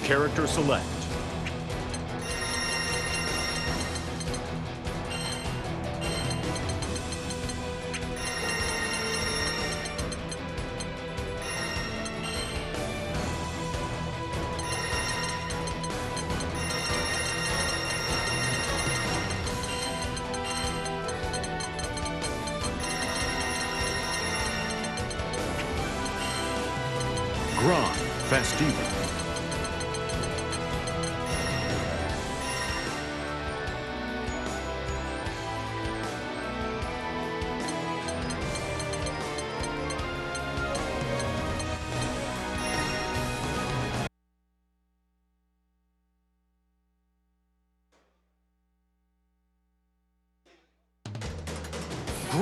Character select.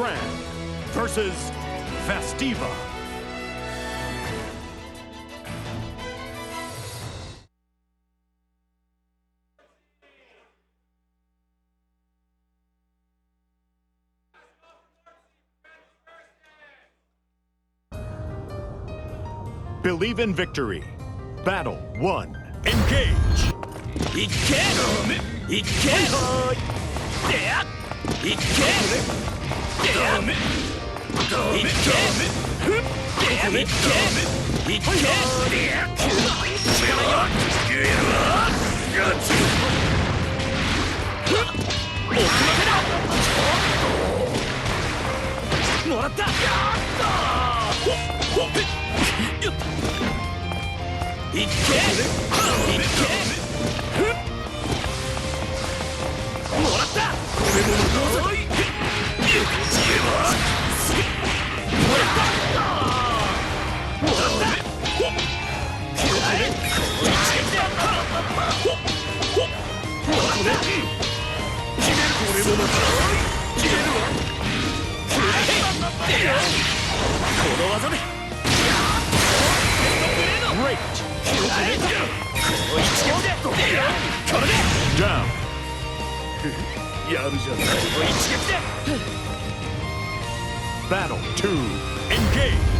Granblue VS Festiva. Believe in victory. Battle 1. Engage. Down. Battle 2. Engage.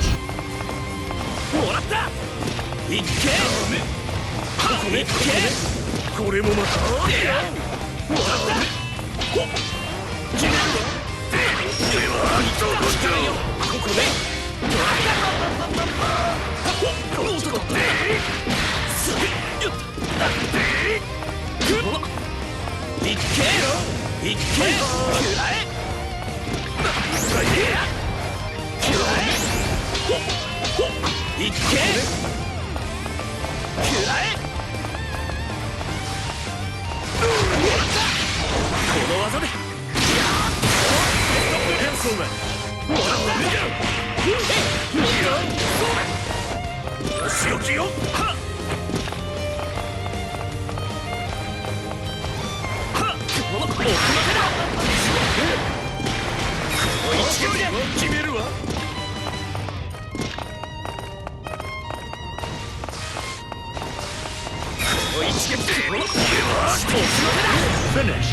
Finish.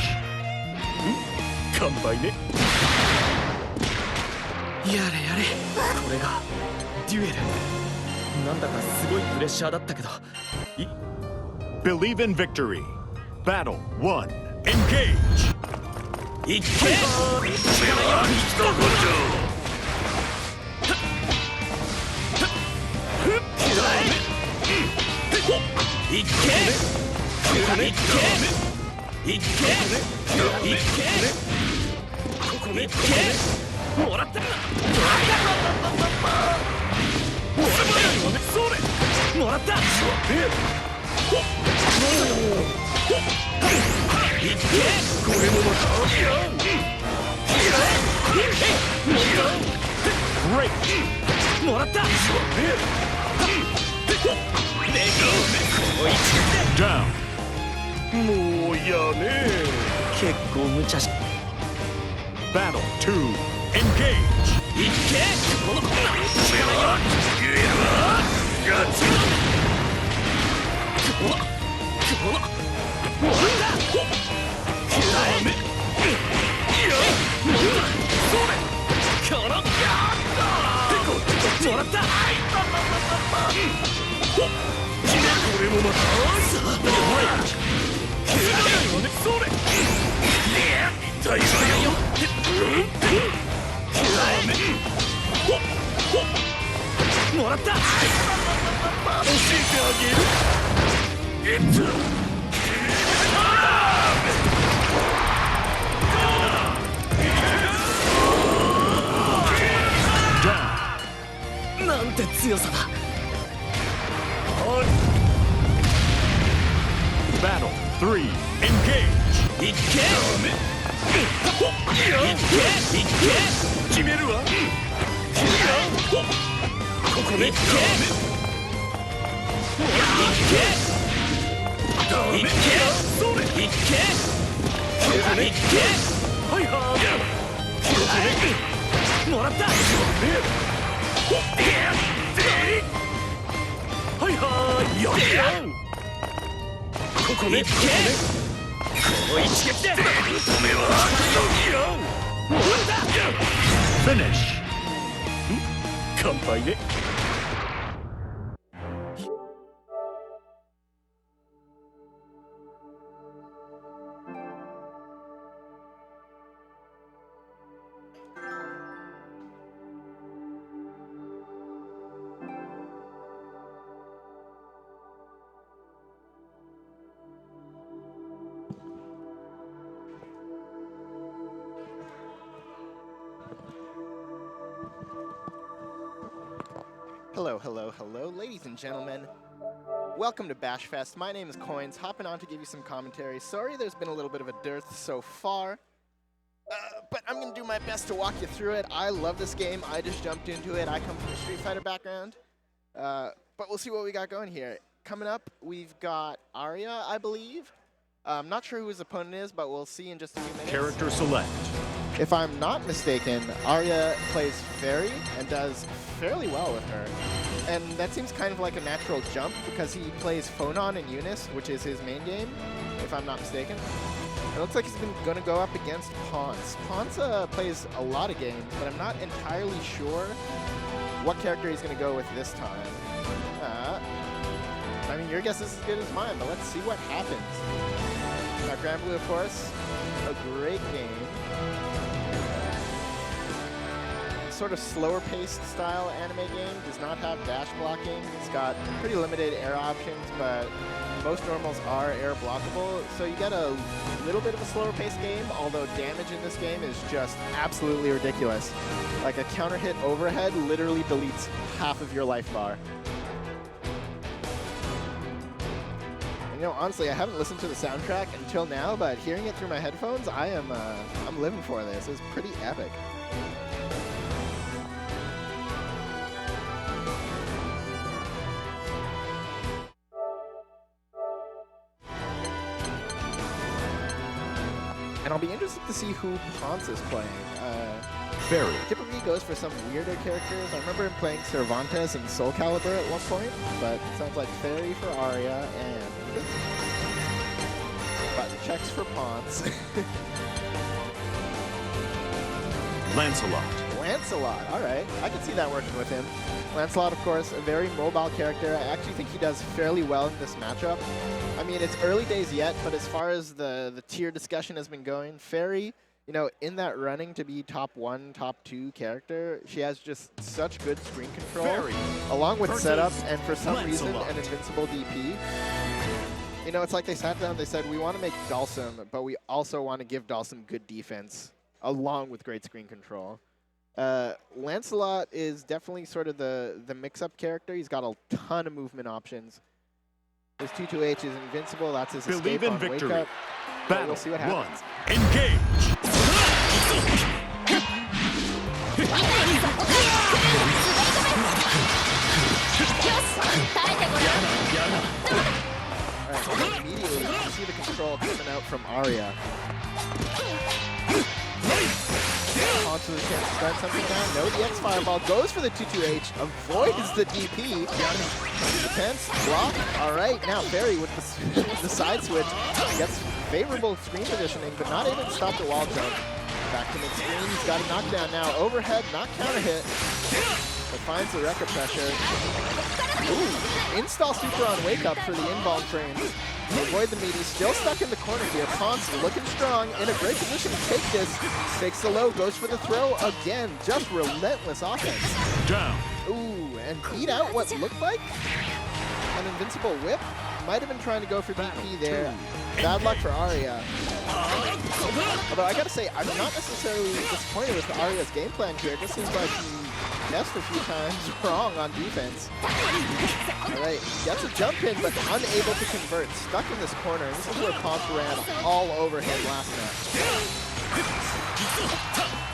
完売ね。やれやれ、これがデュエル。なんだかすごいプレッシャーだったけど。Believe in victory. Battle 1. Engage. Down. もうやねえ。結構無茶し。Battle 2. Engage. もらった教えてあげるなんて強さだ Battle 3, engage! いっけいっけ決めるわここでいっけいっけそれいっけいっけはいはいもらったはいはいよっここでこの一撃で止めはもらった Finish! 乾杯でHello, ladies and gentlemen. Welcome to Bashfest. My name is Coins, hopping on to give you some commentary. Sorry there's been a little bit of a dearth so far, but I'm going to do my best to walk you through it. I love this game. I just jumped into it. I come from a Street Fighter background, but we'll see what we got going here. Coming up, we've got Aria, I believe. I'm not sure who his opponent is, but we'll see in just a few minutes. Character select. If I'm not mistaken, Aria plays Fairy and does fairly well with her. And that seems kind of like a natural jump because he plays Phonon and Eunice, which is his main game, if I'm not mistaken. It looks like he's going to go up against Pawnce. Pawnce plays a lot of games, but I'm not entirely sure what character he's going to go with this time. I mean, your guess is as good as mine, but let's see what happens. Now, Granblue, of course, a great game. Sort of slower paced style anime game, does not have dash blocking. It's got pretty limited air options, but most normals are air blockable. So you get a little bit of a slower paced game, although damage in this game is just absolutely ridiculous. Like a counter hit overhead literally deletes half of your life bar. And, you know, honestly, I haven't listened to the soundtrack until now, but hearing it through my headphones, I'm living for this. It's pretty epic. And I'll be interested to see who Pawnce is playing. Fairy. Typically goes for some weirder characters. I remember him playing Cervantes and Soul Calibur at one point, but it sounds like Fairy for Aria and button checks for Pawnce. Lancelot, all right. I can see that working with him. Lancelot, of course, a very mobile character. I actually think he does fairly well in this matchup. I mean, it's early days yet, but as far as the tier discussion has been going, Fairy, you know, in that running to be top 1, top 2 character, she has just such good screen control, Fairy along with setup, and for some Lancelot. reason, an invincible DP. You know, it's like they sat down, they said, we want to make Dhalsim, but we also want to give Dhalsim good defense, along with great screen control. Lancelot is definitely sort of the mix-up character. He's got a ton of movement options. His 2-2H is invincible. That's his Believe escape in on victory. wake up. Battle We'll see what 1, happens. engage! Alright, immediately you see the control coming out from Aria. Onto the chance to start something now. No, the X Fireball goes for the 2-2H, avoids the DP. Defense, block. Alright, now Fairy with the side switch gets favorable screen positioning, but not able to stop the wall jump. Back to mid-screen, he's got a knockdown now. Overhead, not counter hit. but finds the Rekka pressure. Ooh, install super on wake up for the inbound frames. To avoid the meaty, still stuck in the corner here. Pawnce looking strong, in a great position to take this. Takes the low, goes for the throw again. Just relentless offense. Down. Ooh, and beat out what looked like an invincible whip. Might have been trying to go for DP there. Bad luck for Aria. Although I gotta say, I'm not necessarily disappointed with Aria's game plan here. It just seems like he guessed a few times wrong on defense. Alright, gets a jump in, but unable to convert. Stuck in this corner. And this is where Pawnce ran all over him last match.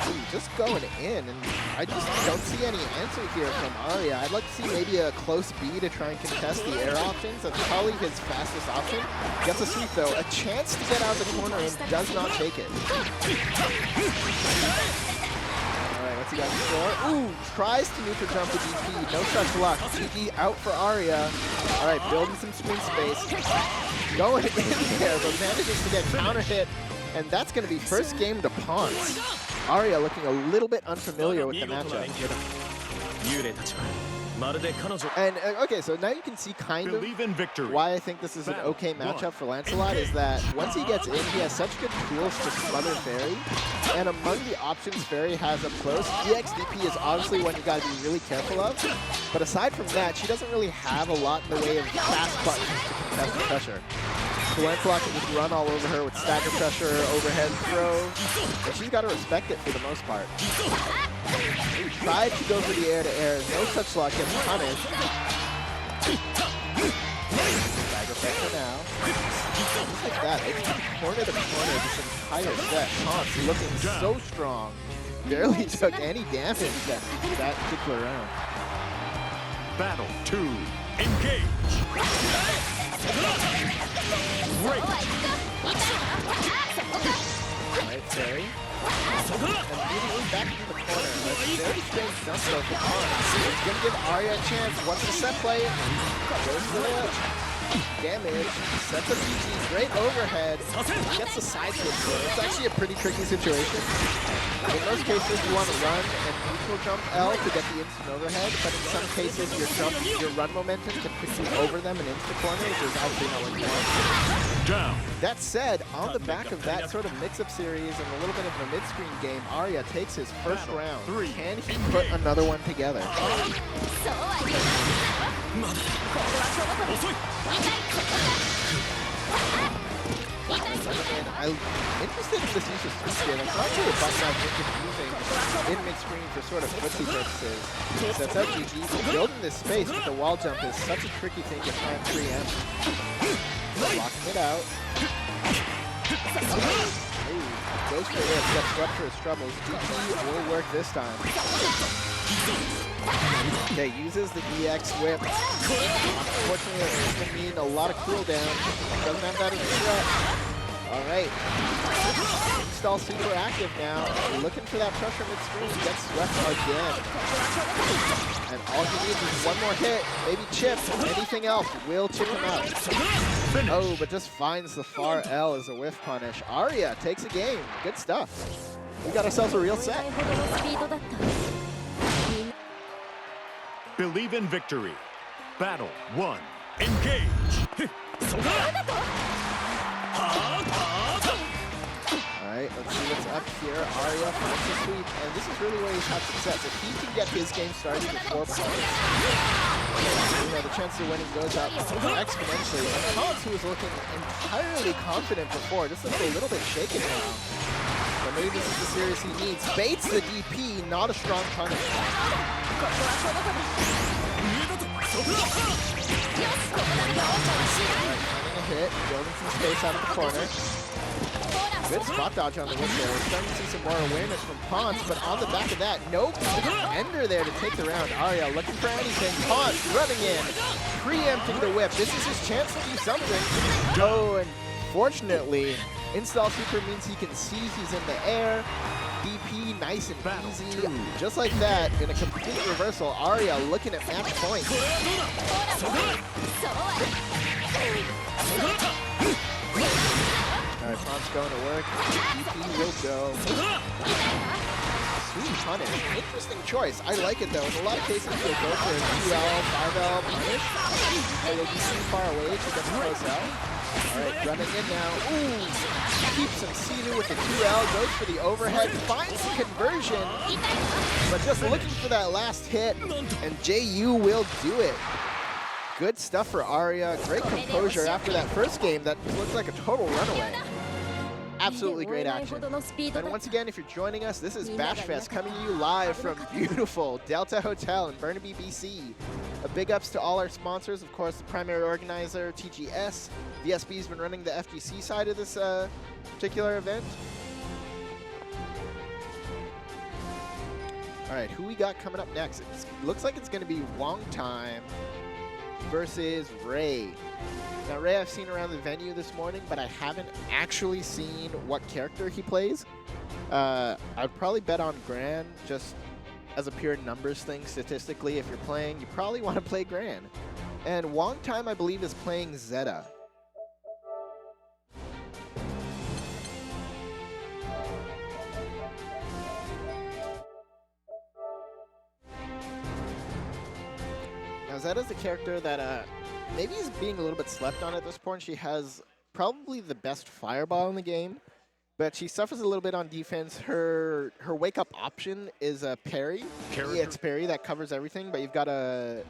Ooh, just going in, and I just don't see any answer here from Aria. I'd like to see maybe a close B to try and contest the air options. That's probably his fastest option. Gets a sweep though, a chance to get out of the corner and does not take it. Alright, what's he got in store? Ooh, tries to neutral jump the DP, no such luck. GG out for Aria. Alright, building some screen space. Going in there, but manages to get counter hit. And that's going to be first game to Pawnce. Aria looking a little bit unfamiliar with the matchup. And okay, so now you can see kind of Believe in victory. why I think this is an okay matchup for Lancelot, is that once he gets in, he has such good tools to smother Fairy. And among the options Fairy has up close, EXDP is obviously one you got to be really careful of. But aside from that, she doesn't really have a lot in the way of fast buttons to contest the pressure. So Lancelot can just run all over her with stagger pressure, overhead throw, and she's got to respect it for the most part. He tried to go for the air-to-air, no such luck, gets punished. Stagger pressure now. Just like that, it's corner to corner this entire set. Pawnce looking so strong. Barely took any damage that particular round. Battle 2. Engage. Break. Alright, Fairy. Immediately back into the corner. That's a very strange jump though for Pawnce. He's going to give Aria a chance. What's the set play? Goes for the damage. Sets up GG. Great overhead. Gets the side switch there. It's actually a pretty tricky situation. In most cases, you want to run and neutral jump L to get the instant overhead, but in some cases, your run momentum can push you over them and into the corner, which is obviously not what you want. Down. That said, on the back of that sort of mix-up series and a little bit of a mid-screen game, Aria takes his first round. Can he put another one together? And I'm interested in this use of switch here. That's actually a button I've been using in mid-screen for sort of footsie purposes. Sets up GG, building this space, but the wall jump is such a tricky thing to try and preempt. Blocking it out. Ooh, goes for this, gets swept for his troubles. GG will work this time. Okay, uses the EX whip. Unfortunately, it's going to mean a lot of cooldown. Doesn't have that as a threat. Alright. Install super active now. Looking for that pressure mid-screen. Gets swept again. And all he needs is one more hit. Maybe chip. Anything else will chip him out. Oh, but just finds the far L as a whiff punish. Aria takes a game. Good stuff. We got ourselves a real set. Believe in victory. Battle 1. Engage. Alright, let's see what's up here. Aria finds the sweep, and this is really where he's had success. If he can get his game started before Pawnce, you know, the chance of winning goes up exponentially. And Pawnce, who was looking entirely confident before, just looks a little bit shaken now. But maybe this is the series he needs. Baits the DP, not a strong punish. Finding a hit, building some space out of the corner. Good spot dodge on the whip there. We're starting to see some more awareness from Pawnce, but on the back of that, nope. Ender there to take the round. Aria looking for anything. Pawnce running in, preempting the whip. This is his chance to do something. Oh, and fortunately, install super means he can see he's in the air. DP nice and easy. Just like that, in a complete reversal, Aria looking at match point. Alright, Pawnce going to work. DP will go. punish. Interesting choice. I like it though. In a lot of cases, you'll go for a 2L, 5L punish, and you'll be too far away to get the close L. Alright, running in now. Ooh! Keeps him seated with the 2L, goes for the overhead, finds the conversion, but just looking for that last hit, and JU will do it. Good stuff for Aria. Great composure after that first game that looked like a total runaway. Absolutely great action. And once again, if you're joining us, this is Bashfest coming to you live from beautiful Delta Hotel in Burnaby, BC. A big ups to all our sponsors. Of course, the primary organizer, TGS. VSB's been running the FGC side of this particular event. All right, who we got coming up next? It looks like it's going to be Wong Time versus Ray. Now, Ray I've seen around the venue this morning, but I haven't actually seen what character he plays. I'd probably bet on Gran, just as a pure numbers thing statistically. If you're playing, you probably want to play Gran. And Wong Time, I believe, is playing Zeta. Now, Zeta's a character that maybe is being a little bit slept on at this point. She has probably the best fireball in the game, but she suffers a little bit on defense. Her wake-up option is a parry. It's parry that covers everything, but you've got a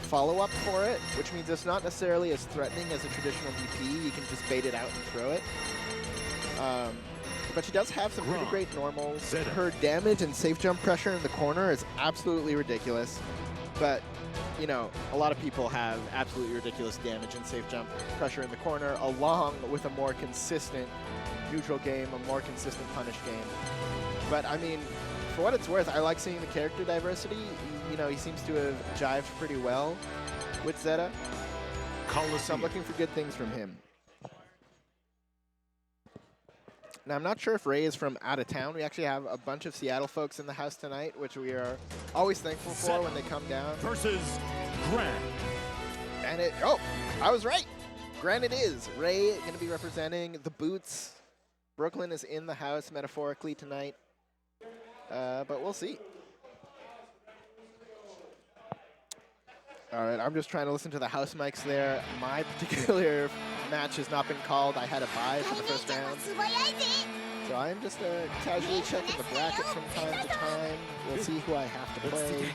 follow-up for it, which means it's not necessarily as threatening as a traditional DP. You can just bait it out and throw it. But she does have some pretty great normals. Her damage and safe jump pressure in the corner is absolutely ridiculous, but you know, a lot of people have absolutely ridiculous damage and safe jump pressure in the corner, along with a more consistent neutral game, a more consistent punish game. But I mean, for what it's worth, I like seeing the character diversity. You know, he seems to have jived pretty well with Zeta. So I'm looking for good things from him. Now, I'm not sure if Ray is from out of town. We actually have a bunch of Seattle folks in the house tonight, which we are always thankful for when they come down. Versus Gran. And oh, I was right. Gran it is. Ray going to be representing the Boots. Brooklyn is in the house metaphorically tonight, but we'll see. All right, I'm just trying to listen to the house mics there. My particular match has not been called. I had a bye for the first round. So I'm just casually checking the bracket from time to time. We'll see who I have to play.